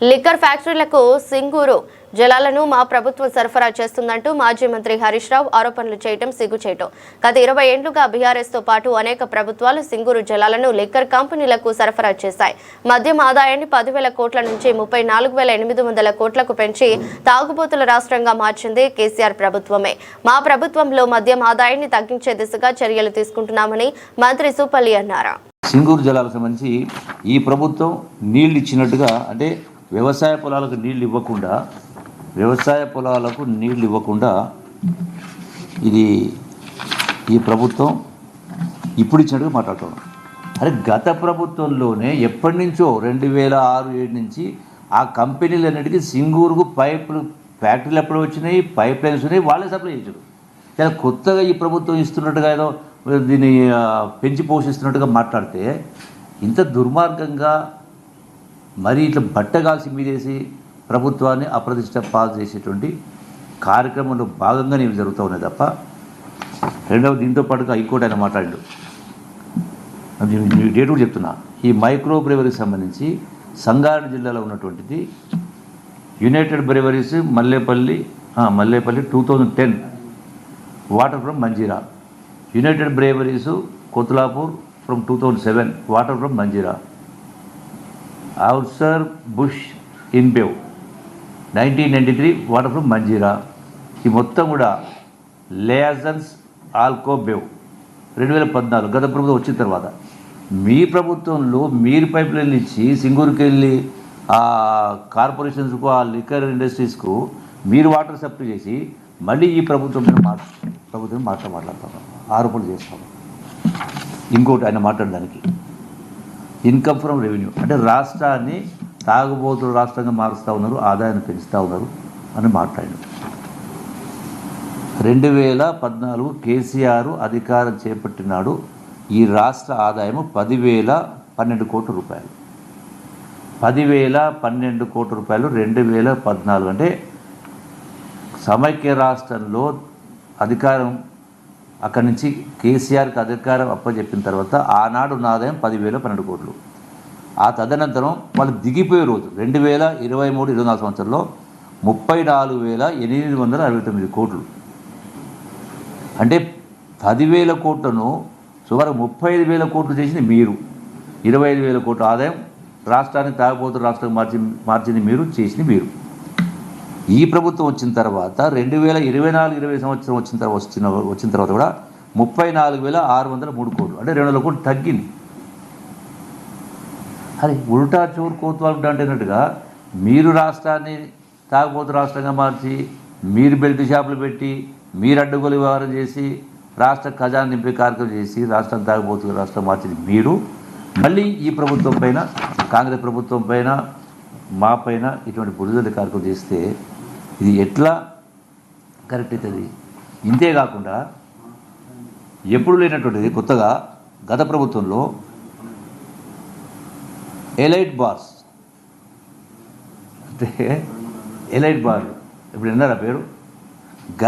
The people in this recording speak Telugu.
లిక్కర్ ఫ్యాక్టరీలకు సింగూరు జలాలను మా ప్రభుత్వం సరఫరా చేస్తుందంటూ మాజీ మంత్రి హరీష్ రావు ఆరోపణలు చేయడం సిగ్గుచేటు. గత 20 ఏళ్లుగా బీఆర్ఎస్ తో పాటు అనేక ప్రభుత్వాలు సింగూరు జలాలను లిక్కర్ కంపెనీలకు సరఫరా చేశాయి. మద్యం ఆదాయాన్ని 10,000 కోట్ల నుంచి 34,800 కోట్లకు పెంచి తాగుబోతుల రాష్ట్రంగా మార్చింది కేసీఆర్ ప్రభుత్వమే. మా ప్రభుత్వంలో మద్యం ఆదాయాన్ని తగ్గించే దిశగా చర్యలు తీసుకుంటున్నామని మంత్రి సూపల్లి అన్నారు. సింగూరు జలాలకు సంబంధించి ఈ ప్రభుత్వం నీళ్లు ఇచ్చినట్టుగా, అంటే వ్యవసాయ పొలాలకు నీళ్లు ఇవ్వకుండా ఇది ఈ ప్రభుత్వం ఇప్పుడు ఇచ్చినట్టుగా మాట్లాడుతున్నాం. అరే గత ప్రభుత్వంలోనే ఎప్పటి నుంచో 2006-7 నుంచి ఆ కంపెనీలన్నిటికీ సింగూరుకు ఫ్యాక్టరీలు ఎప్పుడు వచ్చినాయి, పైప్ లైన్స్ ఉన్నాయి, వాళ్ళే సప్లై చేశారు. చాలా కొత్తగా ఈ ప్రభుత్వం ఇస్తున్నట్టుగా ఏదో దీన్ని పెంచి పోషిస్తున్నట్టుగా మాట్లాడితే ఇంత దుర్మార్గంగా మరి ఇట్లా బట్టగాల్సి మీదేసి ప్రభుత్వాన్ని అప్రతిష్ట పాలు చేసేటువంటి కార్యక్రమంలో భాగంగానే ఇవి జరుగుతూ ఉన్నాయి తప్ప రెండవది దీంతో పాటుగా హైకోర్టు ఆయన మాట్లాడాడు. డేట్ కూడా చెప్తున్నా. ఈ మైక్రో బ్రెవరీకి సంబంధించి సంగారెడ్డి జిల్లాలో ఉన్నటువంటిది United Breweries Mallepalli 2010 water from Manjira, United Breweries Kothlapur from 2007 water from Manjira, Anheuser Busch InBev 1993 water from Manjira. ఈ మొత్తం కూడా లేజన్స్ ఆల్కోబేవ్ 2014 గత ప్రభుత్వం వచ్చిన తర్వాత మీ ప్రభుత్వంలో మీరు పైప్ లైన్లు ఇచ్చి సింగూరుకి వెళ్ళి ఆ కార్పొరేషన్స్కు, ఆ లిక్కర్ ఇండస్ట్రీస్కు మీరు వాటర్ సప్లై చేసి మళ్ళీ ఈ ప్రభుత్వం మాట్లాడతాము, ఆరోపణలు చేస్తాము. ఇంకోటి ఆయన మాట్లాడడానికి ఇన్కమ్ ఫ్రమ్ రెవెన్యూ, అంటే రాష్ట్రాన్ని తాగుబోతుల రాష్ట్రంగా మారుస్తూ ఉన్నారు, ఆదాయాన్ని పెంచుతూ ఉన్నారు అని మాట్లాడారు. 2014 కేసీఆర్ అధికారం చేపట్టినాడు. ఈ రాష్ట్ర ఆదాయము 10,012 కోట్ల రూపాయలు. 10,012 కోట్ల రూపాయలు 2014. అంటే సమైక్య రాష్ట్రంలో అధికారం అక్కడి నుంచి కేసీఆర్కి అధికారం అప్పచెప్పిన తర్వాత ఆనాడు ఉన్న ఆదాయం 10,012 కోట్లు. ఆ తదనంతరం వాళ్ళు దిగిపోయే రోజు 2023-24 సంవత్సరంలో 34,869 కోట్లు. అంటే 10,000 కోట్లను సుమారు 35,000 కోట్లు చేసింది మీరు. 25,000 కోట్ల ఆదాయం రాష్ట్రానికి తాగుబోతున్న రాష్ట్రం మార్చింది మీరు, చేసింది మీరు. ఈ ప్రభుత్వం వచ్చిన తర్వాత 2024-25 సంవత్సరం వచ్చిన తర్వాత కూడా 34,603 కోట్లు, అంటే 200 కోట్లు తగ్గింది. అది ఉల్టా చోరు కోత్వాలు అంటున్నట్టుగా మీరు రాష్ట్రాన్ని తాగుబోతు రాష్ట్రంగా మార్చి, మీరు బెల్ట్ షాపులు పెట్టి, మీరు అడ్డుగోలు వ్యవహారం చేసి, రాష్ట్ర ఖజానా నింపే కార్యక్రమం చేసి రాష్ట్రం తాగుబోతు రాష్ట్రం మార్చింది మీరు. మళ్ళీ ఈ ప్రభుత్వం పైన, కాంగ్రెస్ ప్రభుత్వం పైన, మా పైన ఇటువంటి బురదల కార్యక్రమం చేస్తే ఇది ఎట్లా కరెక్ట్ అవుతుంది? ఇంతేకాకుండా ఎప్పుడు లేనటువంటిది కొత్తగా గత ప్రభుత్వంలో ఎలైట్ బార్స్, అంటే ఎలైట్ బార్లు ఇప్పుడు విన్నారా పేరు?